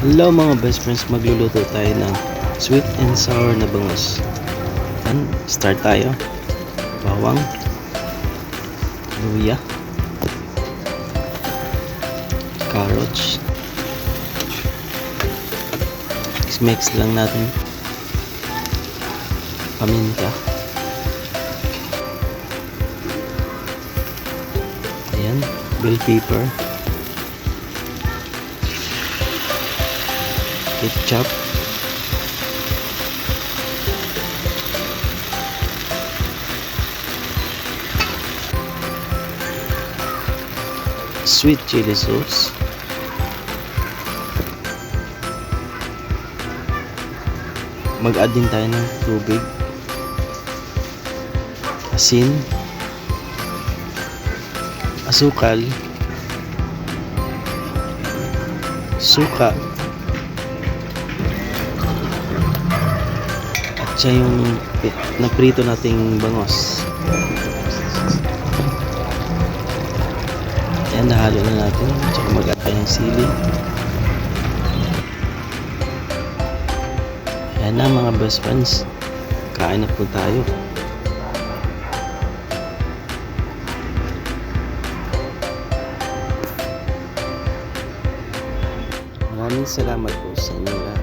Hello mga best friends, magluluto tayo ng sweet and sour na bangus. Yan, start tayo. Bawang, luya, carrots. Mix lang natin. Paminta. Ayan, bell pepper. Ketchup, sweet chili sauce, mag-add din tayo ng tubig, asin, asukal, suka, siya yung naprito nating bangos. Ayan, nahalo na natin. Tsaka mag-add ng sili. Ayan na mga best friends, kain na po tayo. Maraming salamat po sa inyo lahat.